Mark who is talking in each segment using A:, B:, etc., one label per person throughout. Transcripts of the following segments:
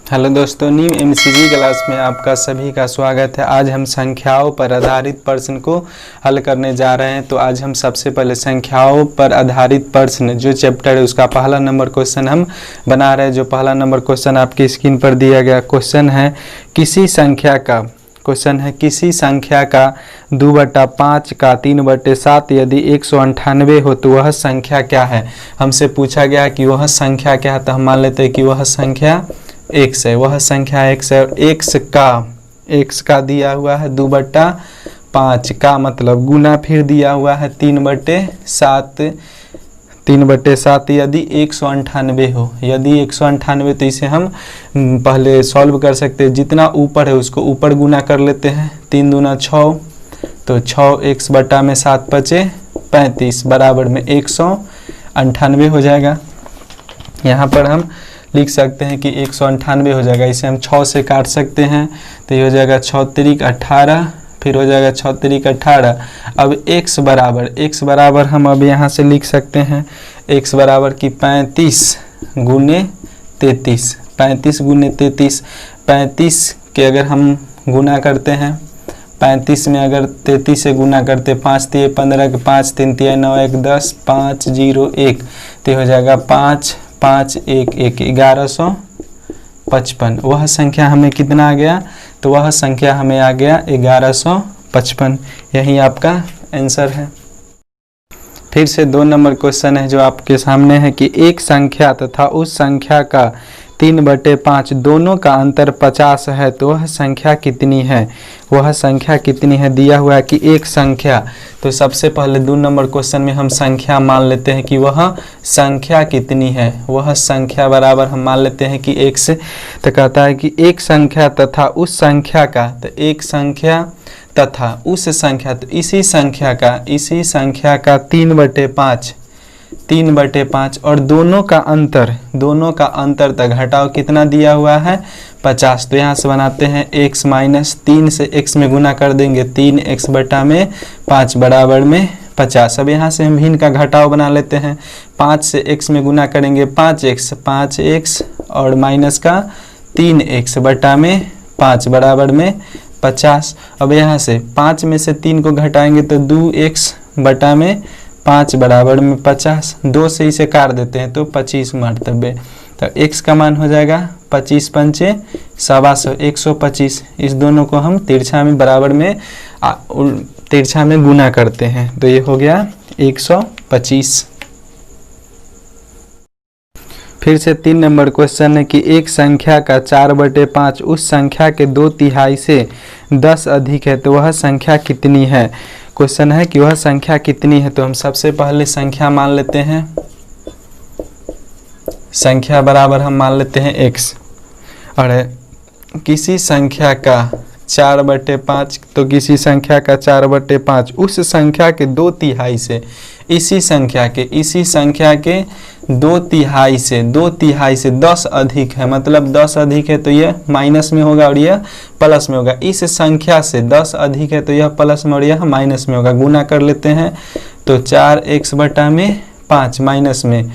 A: Hello दोस्तों, new MCG class में आपका सभी का स्वागत है। आज हम संख्याओं पर आधारित प्रश्न को हल करने जा रहे हैं। तो आज हम सबसे पहले संख्याओं पर आधारित प्रश्न जो चैप्टर है उसका पहला नंबर क्वेश्चन हम बना रहे हैं। जो पहला नंबर क्वेश्चन आपकी स्क्रीन पर दिया गया क्वेश्चन है, किसी संख्या का 2/5 का 3/7 यदि 198 हो तो वह संख्या क्या है। हमसे पूछा गया कि वह संख्या क्या है, तो हम मान लेते हैं कि वह संख्या x है। वह संख्या x है। x का दिया हुआ है 2/5 का मतलब गुना, फिर दिया हुआ है 3/7 यदि 198 हो। यदि 198 तो इसे हम पहले सॉल्व कर सकते हैं। जितना ऊपर है उसको ऊपर गुना कर लेते हैं। 3 दूना 6, तो 6x बटा में 7 बचे 35 बराबर में 198 हो जाएगा। यहाँ पर हम लिख सकते हैं कि 198 हो जाएगा। इसे हम 6 से काट सकते हैं, तो ये हो जाएगा 6 त्रिक 18, फिर हो जाएगा 6 त्रिक 18। अब x बराबर हम अब यहाँ से लिख सकते हैं x बराबर की 35 गुने 33। 35 गुने 33, 35 के अगर हम गुना करते हैं, 35 में अगर 33 से गुना करते, 5 तिये 15 के 5 3 तिये 9 1 10 5 0 1, तो हो जाएगा 5 5 1 1 1155। वह संख्या हमें कितना आ गया, तो वह संख्या हमें आ गया 1155। यही आपका आंसर है। फिर से 2 नंबर क्वेश्चन है जो आपके सामने है कि एक संख्या तथा उस संख्या का 3/5 दोनों का अंतर 50 है तो वह संख्या कितनी है। वह संख्या कितनी है दिया हुआ है कि एक संख्या। तो सबसे पहले 2 नंबर क्वेश्चन में हम संख्या मान लेते हैं कि वह संख्या कितनी है। वह संख्या बराबर हम मान लेते हैं कि x। तो कहता है कि एक संख्या तथा उस संख्या का, तो एक संख्या तथा उस संख्या, तो इसी संख्या का 3/5 और दोनों का अंतर तक घटाओ कितना दिया हुआ है 50। तो यहाँ से बनाते हैं x माइनस 3 से x में गुना कर देंगे 3x बटा में 5 बराबर में 50। अब यहाँ से हम भिन्न का घटाव बना लेते हैं। 5 से x में गुना करेंगे 5x और माइनस का 3x बटा में 5 बराबर में 50। अब यहाँ से 5 में से 3 को घटाएंगे तो 2x बटा में 5 बराबर में 50। 2 से इसे काट देते हैं तो 25 मरतबे, तो x का मान हो जाएगा 25 पंचे 125 125। इस दोनों को हम तिरछा में बराबर में तिरछा में गुना करते हैं, तो ये हो गया 125। फिर से 3 नंबर क्वेश्चन है कि एक संख्या का 4/5 उस संख्या के 2/3 से 10 अधिक है तो वह संख्या कितनी है। क्वेश्चन है कि वह संख्या कितनी है। तो हम सबसे पहले संख्या मान लेते हैं। संख्या बराबर हम मान लेते हैं x, और किसी संख्या का 4/5, तो किसी संख्या का 4/5 उस संख्या के 2/3 से, इसी संख्या के 2/3 से 10 अधिक है। मतलब 10 अधिक है तो यह माइनस में होगा और यह प्लस में होगा। इस संख्या से 10 अधिक है तो यह प्लस में और यह माइनस में होगा। गुना कर लेते हैं तो 4x बटा में 5 माइनस में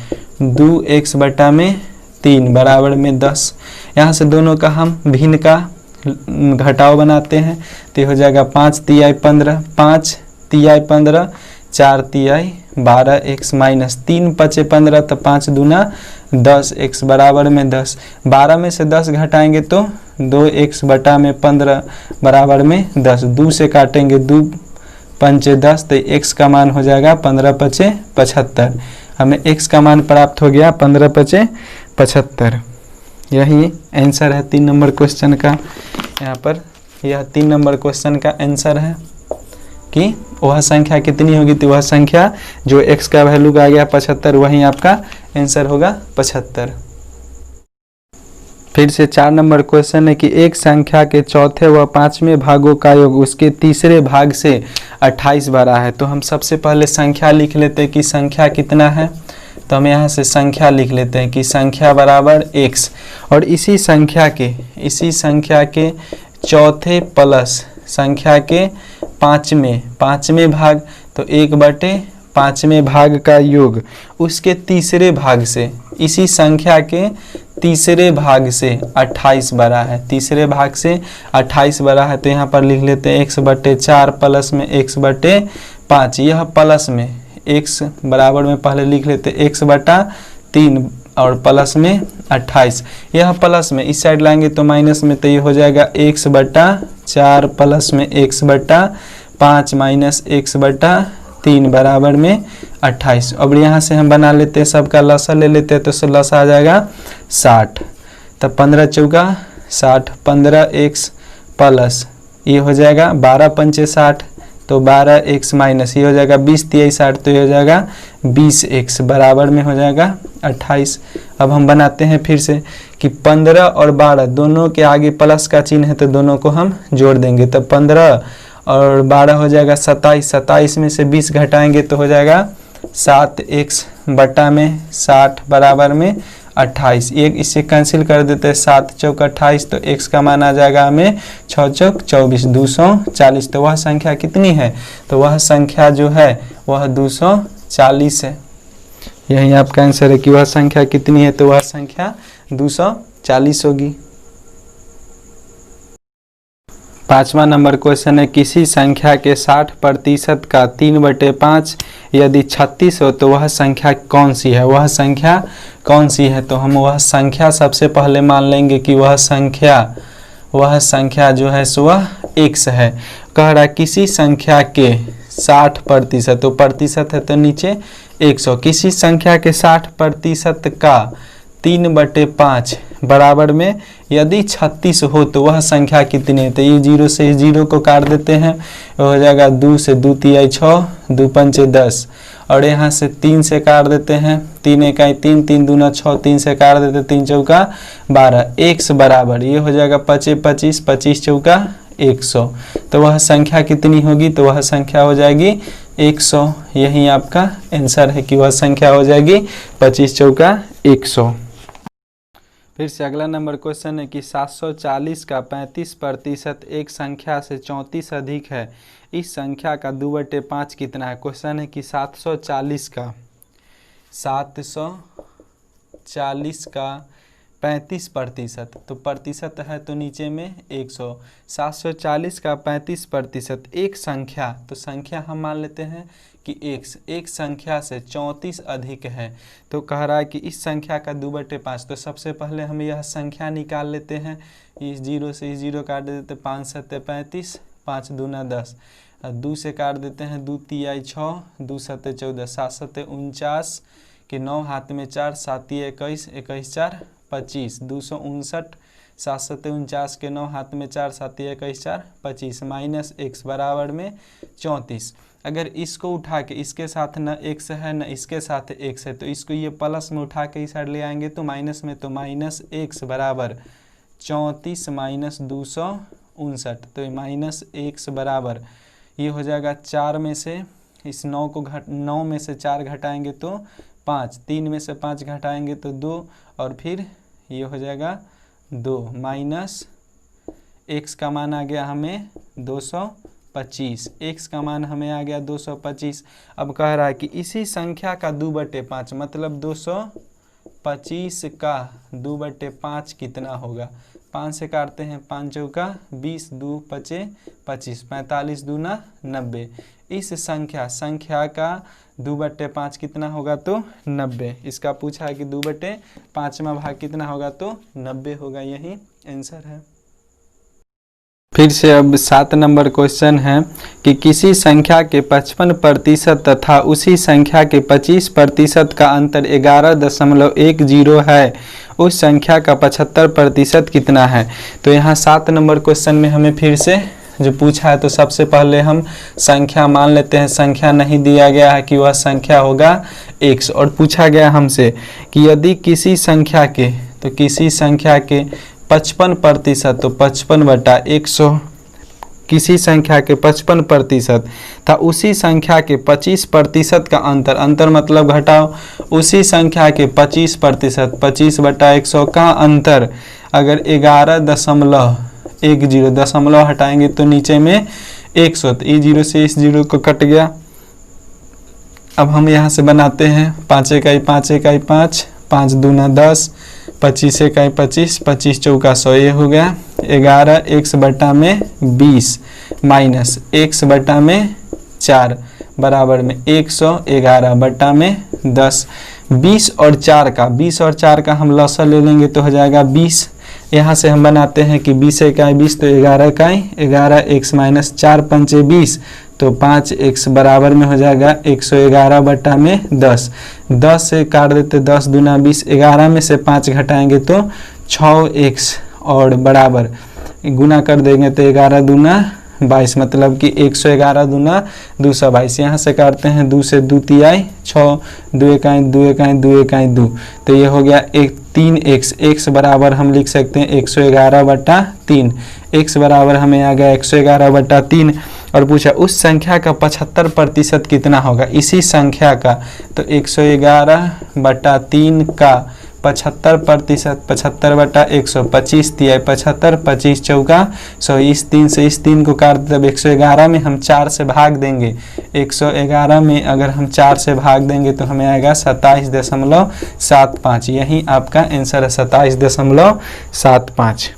A: 2x बटा में 3 बराबर में 10। यहाँ से दोनों का हम भिन्न का घटाव बनाते हैं, तो हो जाएगा 5 तिहाई 15, 5 तिहाई 15, 4 तिहाई 12, x माइनस 3 पचे 15, तो 5 दूना 10, x बराबर में 10। 12 में से 10 घटाएंगे तो 2x बटा में 15 बराबर में 10। 2 से काटेंगे 2 पंचे 10, तो x का मान हो जाएगा 15 पचे 75। हमें x का मान प्राप्त हो गया 15 पचे 75। यही आंसर है 3 नंबर क्वेश्चन का। यहाँ पर यह 3 नंबर क्वेश्चन का आंसर है कि वह संख्या कितनी होगी। तो वह संख्या जो x का वैल्यू आ गया 75, वही आपका आंसर होगा 75। फिर से 4 नंबर क्वेश्चन है कि एक संख्या के चौथे व 5वें भागों का योग उसके तीसरे भाग से 28 बड़ा है। तो हम सबसे पहले संख्या लिख लेते हैं कि संख्या कितना है। तो हम यहाँ से संख्या लिख लेते हैं कि संख्या बराबर x, और इसी संख्या के चौथे प्लस संख्या के 5वें भाग, तो 1/5वें भाग का योग उसके तीसरे भाग से, इसी संख्या के तीसरे भाग से 28 बड़ा है, तीसरे भाग से 28 बड़ा है, तो यहाँ पर लिख लेते हैं x/4 प्लस में x/5। यह प्लस में x बराबर में पहले लिख लेते हैं x/3 और प्लस में 28। यह प्लस में इस साइड लाएंगे तो माइनस में, तो ये हो जाएगा x/4 प्लस में x/5 माइनस x/3 बराबर में 28। अब यहाँ से हम बना लेते हैं, सबका लसा ले लेते हैं, तो लसा आ जाएगा 60। तब 15 चौका 60, 15x प्लस ये हो जाएगा 12 पंचे 60, तो 12x माइनस ये हो जाएगा 20 23 60, तो ये हो जाएगा 20x बराबर में हो जाएगा 28। अब हम बनाते हैं फिर से कि 15 और 12 दोनों के आगे प्लस का चिन्ह है, तो दोनों को हम जोड़ देंगे। तब 15 और 12 हो जाएगा 27, 27 में से 20 घटाएंगे तो हो जाएगा 7x बटा में 60 बराबर में 28। एक इससे कैंसिल कर देते हैं, 7 चौक 28, तो x का मान आ जाएगा हमें 6 चौक 24 240। तो वह संख्या कितनी है, तो वह संख्या जो है वह 240 है। यही आपका आंसर है कि वह संख्या कितनी है, तो वह संख्या 240 होगी। 5वां नंबर क्वेश्चन है, किसी संख्या के 60% का 3/5 यदि 36 हो तो वह संख्या कौन सी है, वह संख्या कौन सी है। तो हम वह संख्या सबसे पहले मान लेंगे कि वह संख्या जो है सो वह x है। कह रहा है किसी संख्या के 60%, तो प्रतिशत है तो नीचे 100, किसी संख्या के 60% का 3/5 बराबर में यदि 36 हो तो वह संख्या कितनी है। तो ये 0 से इस 0 को काट देते हैं, हो जाएगा 2 से 2 तिहाई 6, 2 पंचे 10, और यहाँ से 3 से काट देते हैं, 3 इकाई 3, 3 दूना 6, 3 से काट देते 3 चौका 12, x बराबर ये हो जाएगा 5 25, 25 चौका 100। तो वह संख्या कितनी होगी, तो वह संख्या हो जाएगी 100। यही आपका आंसर है कि वह संख्या हो जाएगी 25 चौका 100। फिर से अगला नंबर क्वेश्चन है कि 740 का 35% एक संख्या से 34 अधिक है, इस संख्या का 2/5 कितना है। क्वेश्चन है कि 740 का 35%, तो प्रतिशत है तो नीचे में 100। 740 का 35% एक संख्या, तो संख्या हम मान लेते हैं कि एक संख्या से 34 अधिक है। तो कह रहा है कि इस संख्या का 2/5। तो सबसे पहले हम यह संख्या निकाल लेते हैं, इस 0 से इस 0 काट देते, 5 7 35, 5 दूना 10, 2 से काट देते हैं, 2 तिहाई 6, 2 7 14, 7 7 49 के 9 हाथ में 4, 7 21, 21 4 25, 259, 7 7 49 के 9 हाथ में 4, 7 21 4 25 माइनस x बराबर में 34। अगर इसको उठा के इसके साथ न x है न इसके साथ x है, तो इसको ये प्लस में उठा के इस साइड ले आएंगे तो माइनस में, तो माइनस x बराबर 34 माइनस 259, तो माइनस x बराबर ये हो जाएगा 4 में से इस 9 में से 4 घटाएंगे तो 5, 3 में से 5 घटाएंगे तो 2, और फिर ये हो जाएगा 2 माइनस x का मान आ गया हमें 225, x का मान हमें आ गया 225। अब कह रहा है कि इसी संख्या का 2/5 मतलब 225 का 2/5 कितना होगा। 5 से काटते हैं, 5 चौका 20, 2 पचे 25, 45 दूना 90। इस संख्या का 2/5 कितना होगा, तो 90। इसका पूछा है कि 2/5वां भाग कितना होगा, तो 90 होगा। यही आंसर है। फिर से अब 7 नंबर क्वेश्चन है कि किसी संख्या के 55% तथा उसी संख्या के 25% का अंतर 11.10 है, उस संख्या का 75% कितना है। तो यहाँ 7 नंबर क्वेश्चन में हमें फिर से जो पूछा है, तो सबसे पहले हम संख्या मान लेते हैं। संख्या नहीं दिया गया है कि वह संख्या होगा x, और पूछा गया हमसे कि यदि किसी संख्या के 55%, तो 55/100, किसी संख्या के 55% था उसी संख्या के 25% का अंतर मतलब घटाओ, उसी संख्या के 25%, 25/100 का अंतर अगर 11.10 दशमलव हटाएंगे तो नीचे में 100, तो इस 0 से इस 0 को कट गया। अब हम यहाँ से बनाते हैं 5 इकाई 5 इकाई 5, 5 दूना 10, 25 इकाई 25, 25 चौका 100, ये हो गया 11 x बटा में 20 माइनस x बटा में 4 बराबर में 111 बटा में 10। 20 और 4 का हम लसा ले लेंगे तो हो जाएगा 20। यहाँ से हम बनाते हैं कि 20 इकाई 20 तो 11 इकाई 11x माइनस 4 पंचे 20 तो 5x बराबर में हो जाएगा 111 बटा में 10। 10 से काट देते 10 दूना 20, 11 में से 5 घटाएंगे तो 6x और बराबर गुना कर देंगे तो 11 दूना 22 मतलब कि 111 दूना 222। यहाँ से काटते हैं 2 से 2 तिहाई 6, 2 इकाई 2 इकाई 2 इकाई 2 तो ये हो गया 3x। x बराबर हम लिख सकते हैं 111 बटा 3। x बराबर हमें आ गया 111 बटा 3। और पूछा उस संख्या का 75% कितना होगा, इसी संख्या का। तो 111 बटा 3 का 75%, 75 बटा 125 तिहाई 75, 25 चौका 100। इस 3 से इस 3 को काट तब 111 में हम 4 से भाग देंगे। 111 में अगर हम 4 से भाग देंगे तो हमें आएगा 27.75। यही आपका आंसर है 27.75।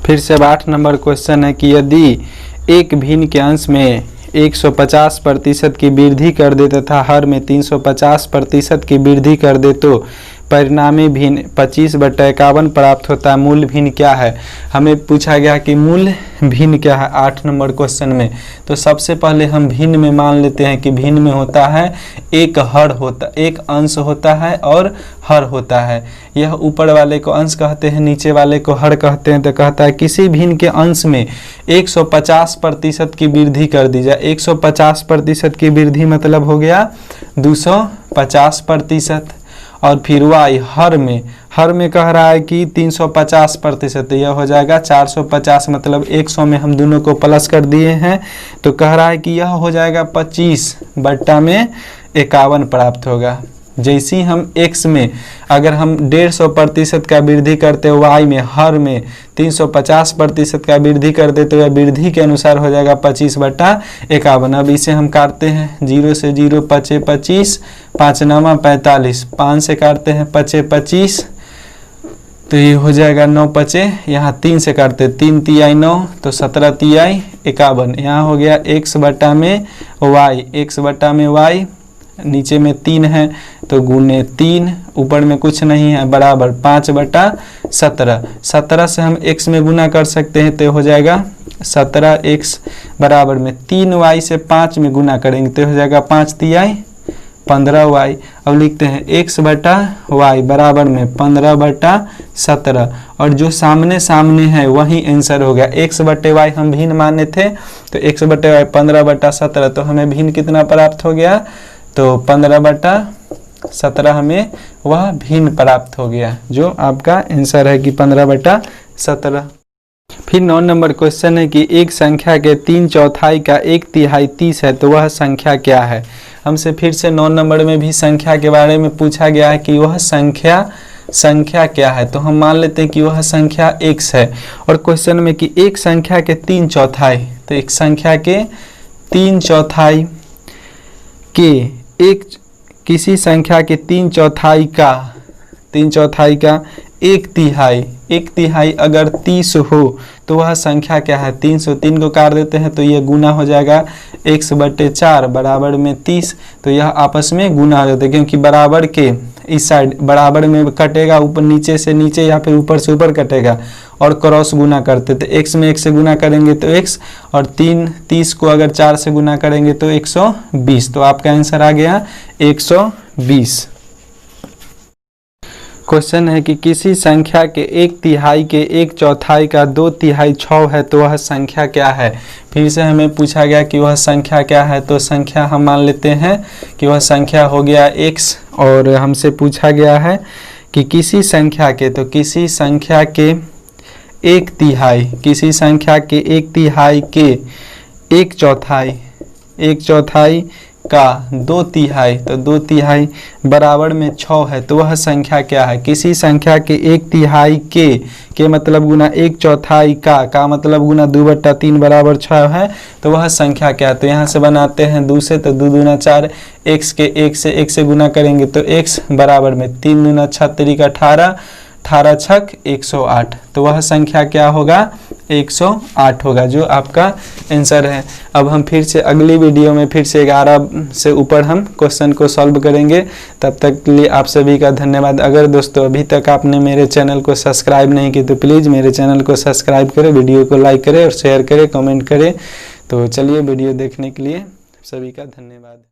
A: फिर से 8 नंबर क्वेश्चन है कि यदि एक भिन्न के अंश में 150% की वृद्धि कर दे तथा हर में 350% की वृद्धि कर दे तो परिणामी भिन्न 25/51 प्राप्त होता है। मूल भिन्न क्या है, हमें पूछा गया कि मूल भिन्न क्या है 8 नंबर क्वेश्चन में। तो सबसे पहले हम भिन्न में मान लेते हैं कि भिन्न में होता है एक अंश होता है और हर होता है। यह ऊपर वाले को अंश कहते हैं, नीचे वाले को हर कहते हैं। तो कहता है किसी भिन्न के अंश में 150% की वृद्धि कर दी जाए। 150% की वृद्धि मतलब हो गया 250%। और फिर y हर में कह रहा है कि 350%, यह हो जाएगा 450 मतलब 100 में हम दोनों को प्लस कर दिए हैं। तो कह रहा है कि यह हो जाएगा 25/51 प्राप्त होगा। जैसे ही हम x में अगर हम 150% का वृद्धि करते y में हर में 350% का वृद्धि कर दे तो यह वृद्धि के अनुसार हो जाएगा 25/51। अब इसे हम काटते हैं 0 से 0 5 25, 5 9 45, 5 से काटते हैं 5 25 तो ये हो जाएगा 9 5, यहाँ 3 से काटते 3 तिहाई 9 तो 17 तिहाई 51। यहाँ हो गया x बटा में y, नीचे में 3 है तो गुने 3, ऊपर में कुछ नहीं है बराबर 5/17। 17 से हम x में गुना कर सकते हैं तो हो जाएगा 17x बराबर में 3y से 5 में गुना करेंगे तो हो जाएगा 5 तिहाई 15y। अब लिखते हैं x बटा y बराबर में 15/17 और जो सामने है वही आंसर हो गया। x बटे y हम भिन्न माने थे तो x बटे y 15/17 तो हमें भिन्न कितना प्राप्त हो गया, तो 15/17 हमें वह भिन्न प्राप्त हो गया जो आपका आंसर है कि 15/17। फिर 9 नंबर क्वेश्चन है कि एक संख्या के 3/4 का 1/3 30 है तो वह संख्या क्या है। हमसे फिर से 9 नंबर में भी संख्या के बारे में पूछा गया है कि वह संख्या क्या है। तो हम मान लेते हैं कि वह संख्या x है। और क्वेश्चन में कि एक संख्या के 3/4 तो एक संख्या के 3/4 के किसी संख्या के 3/4 का 1/3 अगर 30 हो तो वह संख्या क्या है। 303 को काट देते हैं तो यह गुना हो जाएगा x बटे 4 बराबर में 30। तो यह आपस में गुना हो जाता है क्योंकि बराबर के इस साइड बराबर में कटेगा, ऊपर नीचे से नीचे या फिर ऊपर से ऊपर कटेगा और क्रॉस गुना करते तो x में 1 से गुना करेंगे तो x और 30 को अगर 4 से गुना करेंगे तो 120। तो आपका आंसर आ गया 120। क्वेश्चन है कि किसी संख्या के 1/3 के 1/4 का 2/3 6 है तो वह संख्या क्या है। फिर से हमें पूछा गया कि वह संख्या क्या है। तो संख्या हम मान लेते हैं कि वह संख्या हो गया x। और हमसे पूछा गया है कि किसी संख्या के 1/3 के 1/4 का 2/3, तो 2/3 बराबर में 6 है, तो वह संख्या क्या है। किसी संख्या के 1/3 के मतलब गुना 1/4 का मतलब गुना 2/3 बराबर 6 है, तो वह संख्या क्या है। तो यहाँ से बनाते हैं 2 से, तो 2 दूना 4, x के 1 से गुना करेंगे तो x बराबर में 3 दूना 6 3 18, 18 छक 108, तो वह संख्या क्या होगा 108 होगा, जो आपका आंसर है। अब हम फिर से अगली वीडियो में फिर से 11 से ऊपर हम क्वेश्चन को सॉल्व करेंगे। तब तक के लिए आप सभी का धन्यवाद। अगर दोस्तों अभी तक आपने मेरे चैनल को सब्सक्राइब नहीं की तो प्लीज़ मेरे चैनल को सब्सक्राइब करें, वीडियो को लाइक करें और शेयर करें, कमेंट करें। तो चलिए वीडियो देखने के लिए सभी का धन्यवाद।